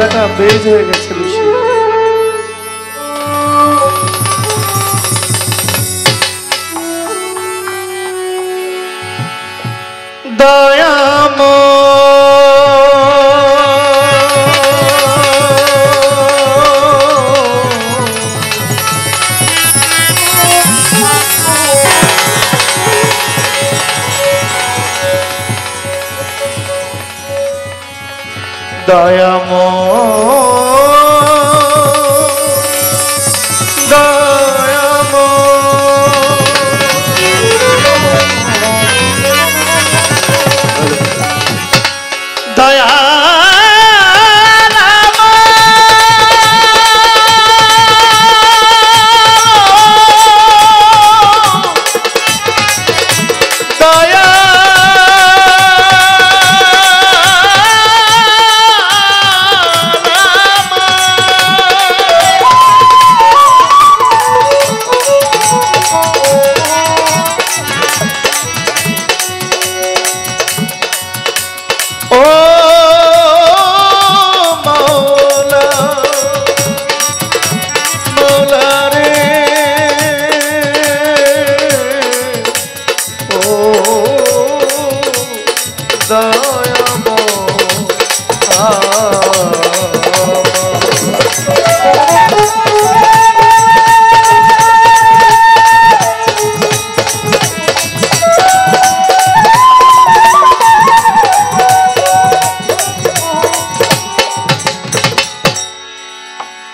বেলাটা বেজ হয়ে গেছে বেশি। দয়াময়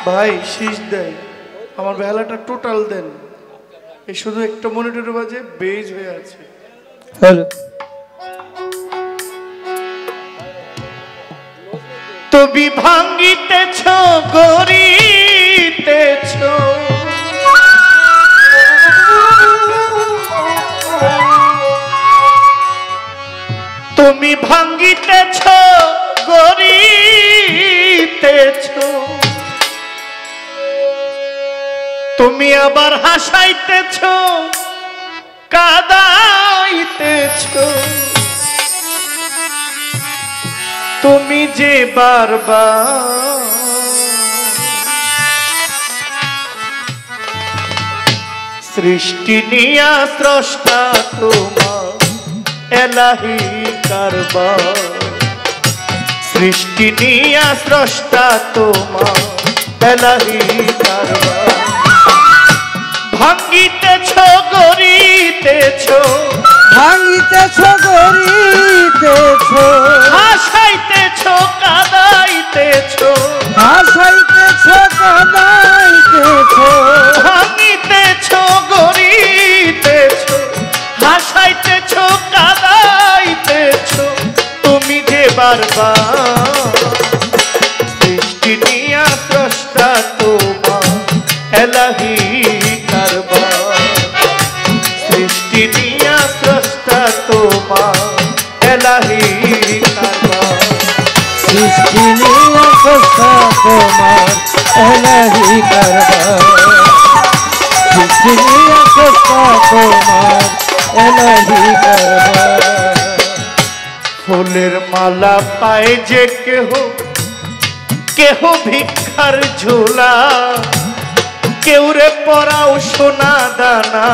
ভাই শীষ দেয় আমার বেলাটা টোটাল দেন। এই শুধু একটা মনিটরের বাজে বেজ হয়ে আছে। তবি ভাঙ্গিতেছ গড়িতেছ তুমি ভাঙ্গিতেছ গড়িতেছ তুমি আবার হাসাইতেছ কাদাইতেছ তুমি যে বারবার সৃষ্টি নিয়া স্রষ্টা তোমার এলাহি কারবার সৃষ্টি নিয়া স্রষ্টা তোমার এলাহি কারবার ভাঙ্গিতেছ গড়িতেছ ভাঙিতেছ গড়িতেছ হাসাইতেছ কাদাইতেছ হাসাইতেছ কাঁদাইতেছ ভাঙ্গিতেছ গড়িতেছ হাসাইতেছ কাদাইতেছ তুমি যে বারবার সৃষ্টি নিয়া স্রষ্টা তোমার এলাহি কারবার সৃষ্টি নিয়া স্রষ্টা তোমার এলাহি কারবার সৃষ্টি নিয়া স্রষ্টা তোমার এলাহি কারবার সৃষ্টি নিয়া স্রষ্টা তোমার এলাহি কারবার ফুলের মালা পায় যে কেহ কেহ ভিক্ষার ঝোলা কেউ রে পরাও সোনা দানা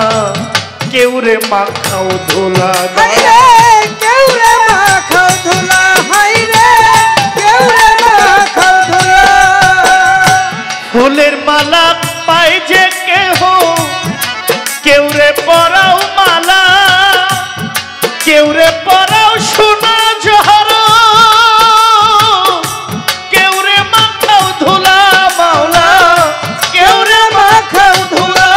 কেউ রে মাখাও ধোলা কেউ রে মাখাও ধোলা হাই রে কেউ রে মাখাও ধোলা ফুলের মালা পায় যে কেহ কেউ রে পরাও মালা কেউ রে পরাও সোনা জহর কেউ রে মাখাও ধোলা মাওলা কেউ রে মাখাও ধোলা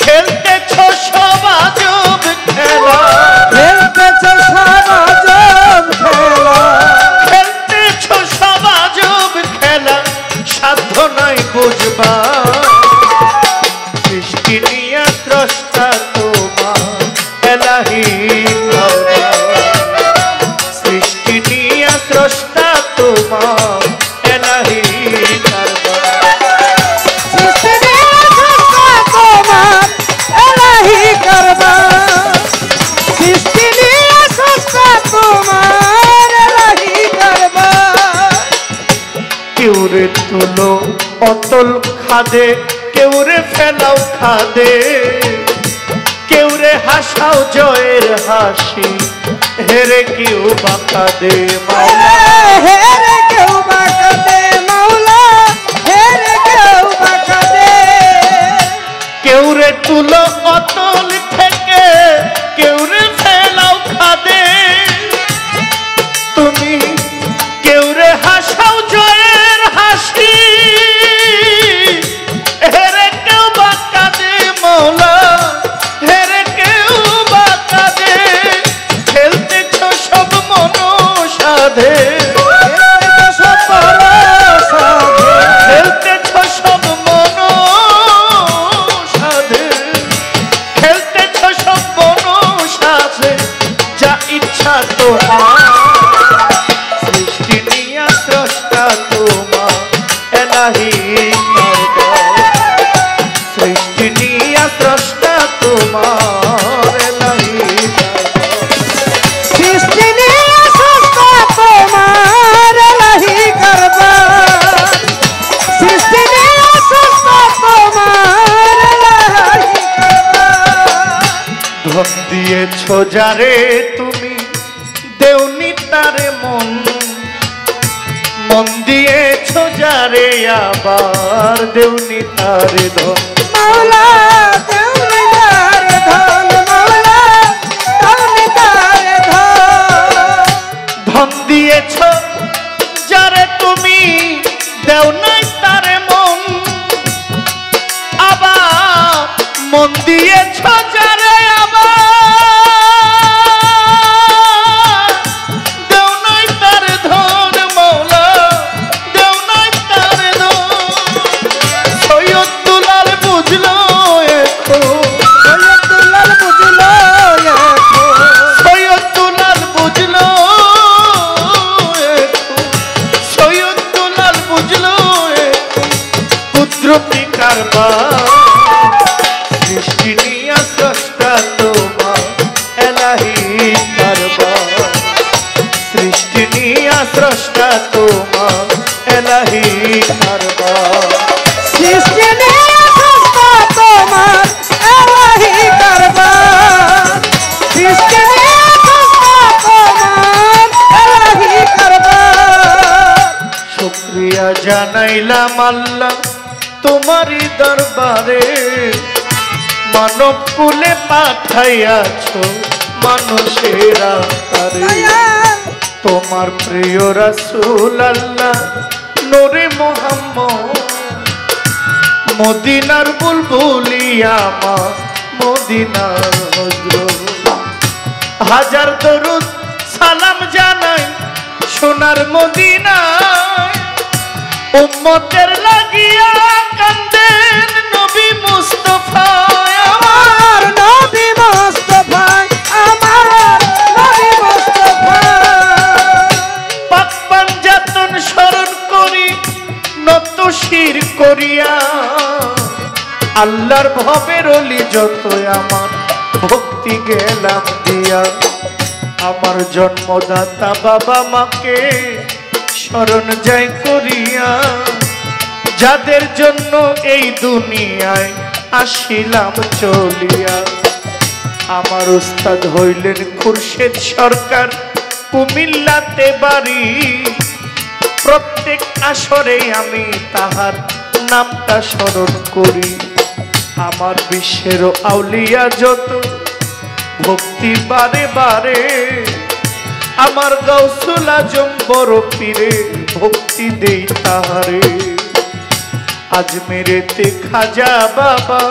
খেলতেছ সব আজব খেলা খেলতেছ সব আজব খেলা খেলতেছ সব আজব খেলা সাধ্য নাই বুঝবা সৃষ্টি নিয়া স্রষ্টা তোমার এলাহি কারবার অতল খাদে, কেউ রে ফেলাও খাদে, কেউ রে হাসাও জয়ের হাসি, হেরে কেউ বাঁকা দে মাওলা। হেরে কেউ বাঁকা দে মাওলা, হেরে কেউ বাঁকা দে। কেউ রে তুলো অতল থেকে, কেউ রে ফেলাও খাদে, তুমি কেউ রে হাসাও জয়ের হাসি, হেরে কেউ বাঁকা দে মাওলা, হেরে কেউ বাঁকা দে। খেলতেছ সব মনসাধে, খেলতেছ সব মনসাধে, খেলতেছ সব মনসাধে, যা ইচ্ছা তোমার। সৃষ্টি নিয়া স্রষ্টা তোমার এলাহি কারবার, সৃষ্টি নিয়া স্রষ্টা তোমার এলাহি কারবার। সৃষ্টি নিয়ে স্রষ্টা তোমার এলাহি কারবার, সৃষ্টি নিয়ে স্রষ্টা তোমার এলাহি কারবার। ধন দিয়েছ যারে তুমি, দেওনি তারে মন, মন দিয়েছ যারে আবার দেওনি তারে ধন। মাওলা দেওনি তারে ধন, মাওলা দেওনি তারে ধন। ধন দিয়েছ যারে তুমি, দেও নাই তারে মন, আবার মন দিয়েছ যারে আবার দেও নাই তারে ধন মাওলা, দেও নাই তারে ধন। সৈয়দ দুলাল বুঝলো এখন, সৈয়দ দুলাল বুঝলো এখন, সৈয়দ দুলাল বুঝলো এখন, সৈয়দ দুলাল বুঝলো এখন কুদরতি কারবার। সৃষ্টি নিয়া স্রষ্টা তোমার এলাহি কারবার, সৃষ্টি নিয়া স্রষ্টা তোমার এলাহি কারবার। সৃষ্টি নিয়ে স্রষ্টা তোমার এলাহি কারবার, সৃষ্টি নিয়ে স্রষ্টা তোমার এলাহি কারবার। শুকরিয়া জানাইলাম আল্লাহ তোমারই দরবারে, মানব কুলে পাঠাইয়াছ মানুষের আকারে। তোমার প্রিয় রাসূল আল্লাহ নূরে মুহাম্মদ, মদিনার বুলবুলিয়া মা মদিনার হযরত। হাজার দরুদ সালাম জানাই সোনার মদিনায়, উম্মতের লাগিয়া কান্দেন নবী মুস্তাফা। আমার নবী মুস্তাফা, আমার নবী মুস্তাফা। পাক পাঞ্জাতন স্মরণ করি নত শির করিয়া, আল্লাহর ভবের অলি যত আমার ভক্তি গেলাম দিয়া। আমার জন্মদাতা বাবা মাকে স্মরণ যাই করিয়া, যাদের জন্য এই দুনিয়ায় আসিলাম চলিয়া। আমার উস্তাদ হইলেন খুরশেদ সরকার, কুমিল্লাতে বাড়ি। প্রত্যেক আসরে আমি তাহার নামটা স্মরণ করি। আমার বিশ্বের আউলিয়া যত ভক্তি বারে বারে, আমার গাউসুল আজম বড় পীরে ভক্তি দেই তাহারে। আজমেরেতে খাজা বাবা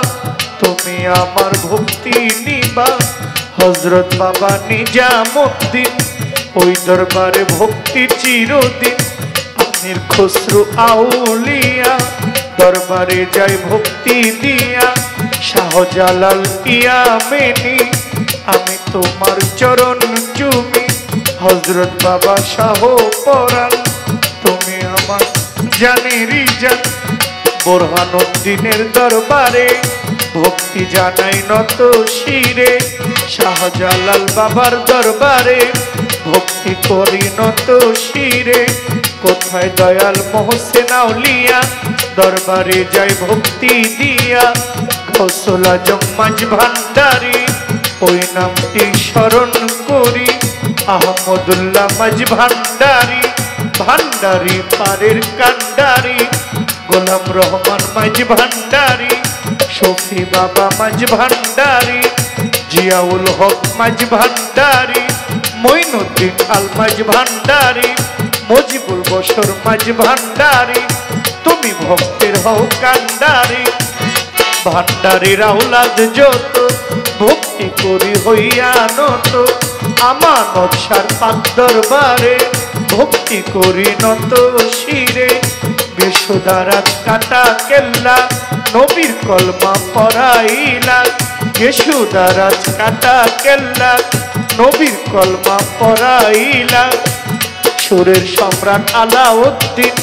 তুমি আমার ভক্তি নিবা, হযরত বাবা নিজামুদ্দিন ওই দরবারে ভক্তি চিরদিন। আমির খসরু আউলিয়া দরবারে যাই ভক্তি দিয়া, শাহজালাল ইয়ামেনি আমি তোমার চরণ চুমি। হযরত বাবা শাহ পরাণ তুমি আমার জানেরই জান। বোরহানুদ্দিনের দরবারে ভক্তি জানাই নত শিরে, শাহজালাল বাবার দরবারে ভক্তি করি নত শিরে। কোথায় দয়াল মোহসেন আউলিয়া দরবারে যাই ভক্তি দিয়া গৌসুল আজম মাঝ ভান্ডারী ওই নামটি স্মরণ করি আহমদুল্লাহ মাঝ ভান্ডারী ভান্ডারী পারের কান্ডারী গোলাম রহমান মাঝ ভান্ডারী শফি বাবা মাঝ ভান্ডারী জিয়াউল হক মাঝ ভান্ডারী মঈনুদ্দিন আল মাঝ ভান্ডারী মজিবুল বশর মাঝ ভান্ডারী তুমি ভক্তের হও কান্ডারী ভান্ডারীর আওলাদ যত ভক্তি করি হইয়া নত আমার নকশার পাক দরবারে ভক্তি করি নত শিরে বিশ্বদারাত কাটা কেল্লা নবীর কলমা পড়াইলা বিশ্বদারাত কাটা কেল্লা নবীর কলমা পড়াইলা সুরের সম্রাট আলাউদ্দিন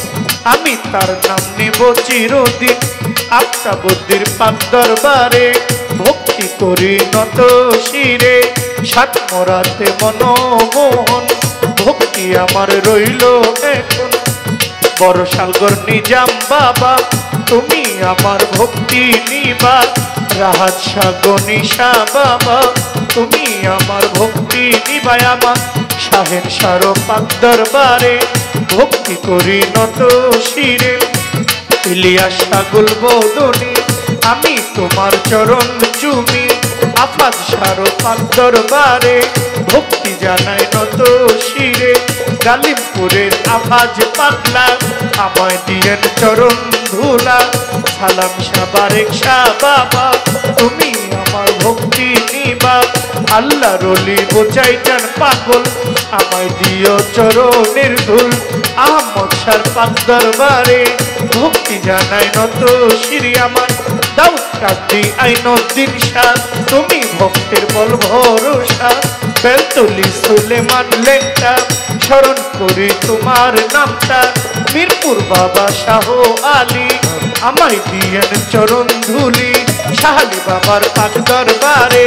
আমি তার নাম নেব চিরদিন আফতাবুদ্দির পাক দরবারে ভক্তি করি নত শিরে সাত মোরাতে মনমোহন ভক্তি আমার রইল এখন বড় শালগর নিজাম বাবা তুমি আমার ভক্তি নিবা রাহাত শাহ গনিশা বাবা তুমি আমার ভক্তি নিবাই আমার শাহেন শাহ পাক দরবারে ভক্তি করি নত শিরে ইলিয়াস শাগুল বদনি আমি তোমার চরণ চুমি আফাদ শাহ পাক দরবারে ভক্তি জানাই নত শিরে গালিমপুরের আফাজ পাগলা আমায় দিয়েন চরণ ধুলা সালাম শাহ বারেক শাহ বাবা তুমি আমার ভক্তি নিবা আল্লাহ রলি বোচাইটান পাগল আমায় দিও চরণের ধুল আহমদ শাহ পাক দরবারে ভক্তি জানাই নত শিরি আমার দাউদ কাজী আইনুদ্দিন শাহ তুমি ভক্তের বল ভরসা বেলতলি সুলেমান লেংটা স্মরণ করি তোমার নামটা মিরপুর বাবা শাহ আলী আমায় দিয়েন চরণ ধুলি শাহালি বাবার পাক দরবারে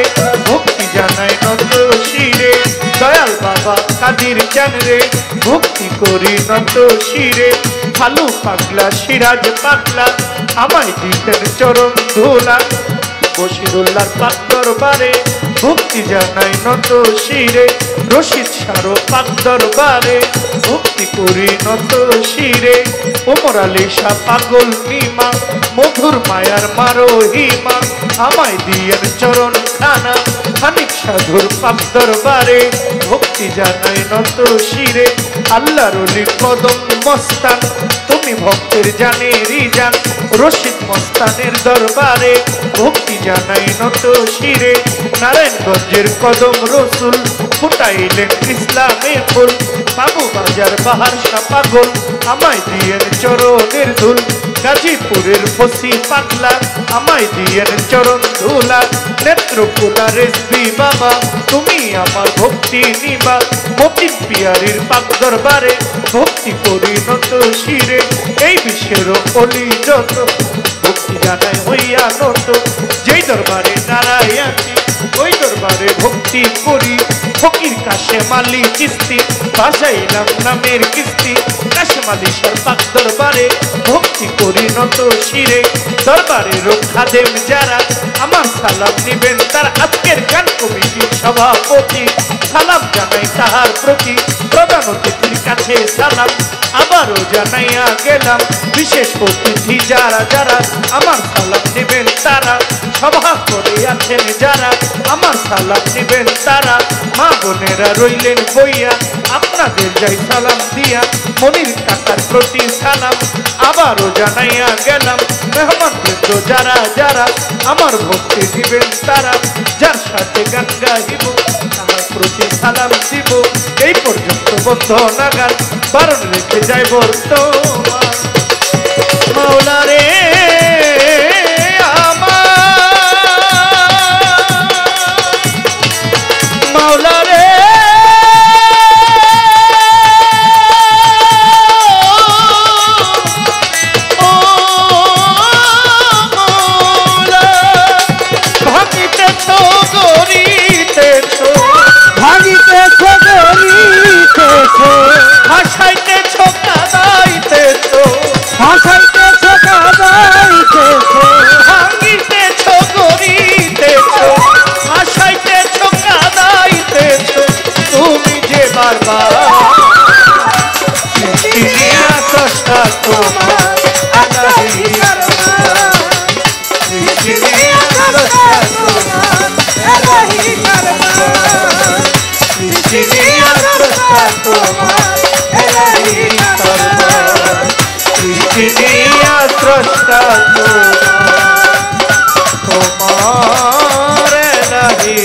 ভক্তি জানাই নত শিরে দয়াল বাবা কাদির জানরে ভক্তি করি নত শিরে ফালু পাগলা সিরাজ পাগলা আমায় দিতেন চরণ ধুলা বশিরুল্লাহর পাক দরবারে ভক্তি জানাই নত শিরে রশিদ শাহ পাক দরবারে ভক্তি করি নত শিরে ওমর আলী শাহ পাগল মিমা মধুর মায়ার মারো হিমা আমায় দিয়েন চরণ খানা খানিক সাধুর পাক দরবারে ভক্তি জানাই নত শিরে আল্লাহর ওলি কদম মস্তান তুমি ভক্তের জানেরই জান রশিদ মস্তানের দরবারে ভক্তি জানাই নত শিরে নারায়ণগঞ্জের কদম রসুল ফুটাইলেন ইসলামে ফুল বাবু বাজার বাহার শাহ পাগল আমায় দিয়েন চরণের ধুল গাজীপুরের ফসি পাগলা আমায় দিয়েন চরণ ধুলা নেত্রকোনা রেসবি বাবা তুমি আমার ভক্তি নিবা মতিন পিয়ারির পাক দরবারে ভক্তি করি নত শিরে এই বিশ্বের অলি যত ভক্তি জানাই হইয়া নত যেই দরবারে দাঁড়াই আছি ওই দরবারে ভক্তি করি ফকির কাশেম আলী চিস্তি বাসাইলাম নামের কিস্তি কাশেম আলী শাহ পাক দরবারে ভক্তি করি নত শিরে দরবারের খাদেম যারা আমার সালাম নিবেন তার আজকের গান কমিটির সভাপতি সালাম জানাই তাহার প্রতি প্রধান অতিথির কাছে সালাম আবারও জানাইয়া গেলাম বিশেষ অতিথি যারা যারা আমার সালাম নিবেন তারা সভা করে আছেন যারা আমার সালাম নিবেন তারা মা বোনেরা রইলেন বইয়া আপনাদের যাই সালাম দিয়া মনির কাকার প্রতি সালাম আবারও জানাইয়া গেলাম মেহমানবৃন্দ যারা যারা আমার ভক্তি দিবেন তারা যার সাথে গান গাইব তাহার প্রতি সালাম দিব এই পর্যন্ত বন্ধ নাগাল বারণ রেখে যাই বর্তমান মাওলা রে মাওলা রে ও মাওলা ভাঙিতেছ গরিতেছ ভাঙিতেছ গরিতেছ ভাসাইতেছ কাদাইতেছ ভাসাইতেছ কাদাইতেছ চিনিয়া স্রষ্টা তোমার নাহি